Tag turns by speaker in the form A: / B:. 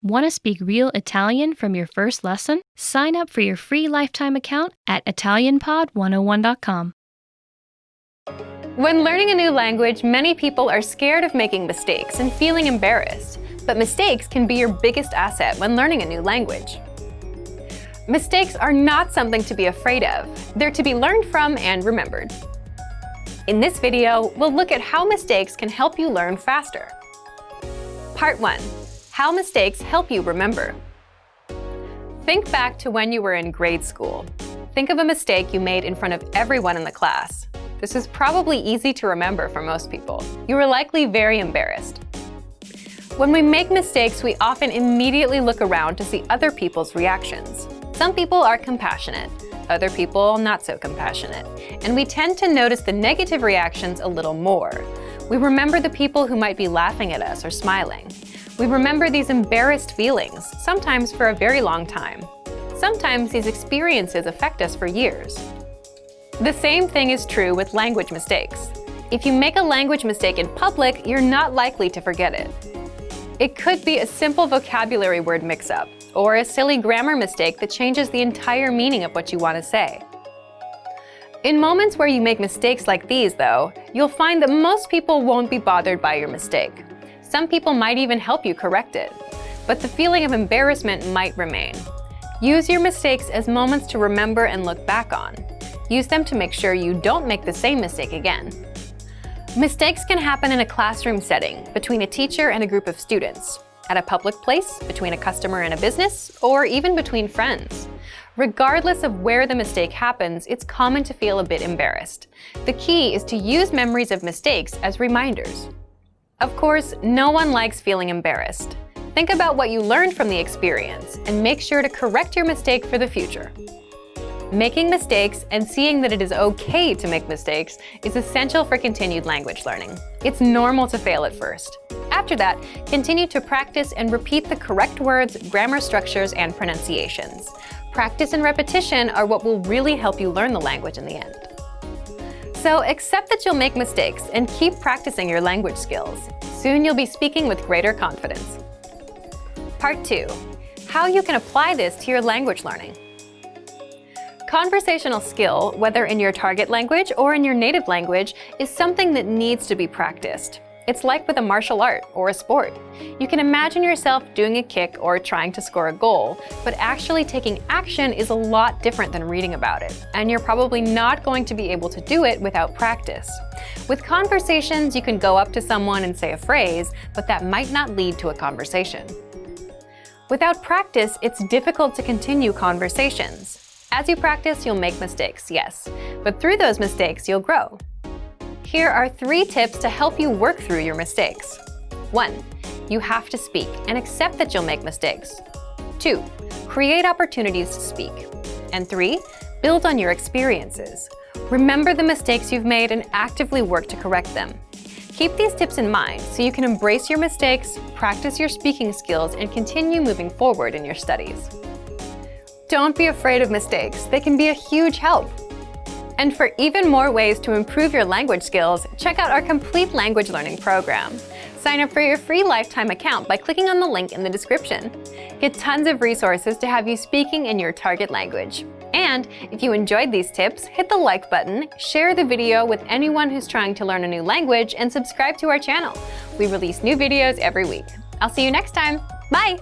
A: Want to speak real Italian from your first lesson? Sign up for your free lifetime account at ItalianPod101.com.
B: When learning a new language, many people are scared of making mistakes and feeling embarrassed. But mistakes can be your biggest asset when learning a new language. Mistakes are not something to be afraid of. They're to be learned from and remembered. In this video, we'll look at how mistakes can help you learn faster. Part 1. How mistakes help you remember. Think back to when you were in grade school. Think of a mistake you made in front of everyone in the class. This is probably easy to remember for most people. You were likely very embarrassed. When we make mistakes, we often immediately look around to see other people's reactions. Some people are compassionate, other people not so compassionate, and we tend to notice the negative reactions a little more. We remember the people who might be laughing at us or smiling. We remember these embarrassed feelings, sometimes for a very long time. Sometimes these experiences affect us for years. The same thing is true with language mistakes. If you make a language mistake in public, you're not likely to forget it. It could be a simple vocabulary word mix-up, or a silly grammar mistake that changes the entire meaning of what you want to say. In moments where you make mistakes like these, though, you'll find that most people won't be bothered by your mistake. Some people might even help you correct it, but the feeling of embarrassment might remain. Use your mistakes as moments to remember and look back on. Use them to make sure you don't make the same mistake again. Mistakes can happen in a classroom setting, between a teacher and a group of students, at a public place, between a customer and a business, or even between friends. Regardless of where the mistake happens, it's common to feel a bit embarrassed. The key is to use memories of mistakes as reminders. Of course, no one likes feeling embarrassed. Think about what you learned from the experience and make sure to correct your mistake for the future. Making mistakes and seeing that it is okay to make mistakes is essential for continued language learning. It's normal to fail at first. After that, continue to practice and repeat the correct words, grammar structures, and pronunciations. Practice and repetition are what will really help you learn the language in the end. So accept that you'll make mistakes and keep practicing your language skills. Soon you'll be speaking with greater confidence. Part 2. How you can apply this to your language learning. Conversational skill, whether in your target language or in your native language, is something that needs to be practiced. It's like with a martial art or a sport. You can imagine yourself doing a kick or trying to score a goal, but actually taking action is a lot different than reading about it, and you're probably not going to be able to do it without practice. With conversations, you can go up to someone and say a phrase, but that might not lead to a conversation. Without practice, it's difficult to continue conversations. As you practice, you'll make mistakes, yes, but through those mistakes, you'll grow. Here are 3 tips to help you work through your mistakes. 1. You have to speak and accept that you'll make mistakes. 2. Create opportunities to speak. And 3. Build on your experiences. Remember the mistakes you've made and actively work to correct them. Keep these tips in mind so you can embrace your mistakes, practice your speaking skills, and continue moving forward in your studies. Don't be afraid of mistakes. They can be a huge help. And for even more ways to improve your language skills, check out our complete language learning program. Sign up for your free lifetime account by clicking on the link in the description. Get tons of resources to have you speaking in your target language. And if you enjoyed these tips, hit the like button, share the video with anyone who's trying to learn a new language, and subscribe to our channel. We release new videos every week. I'll see you next time. Bye!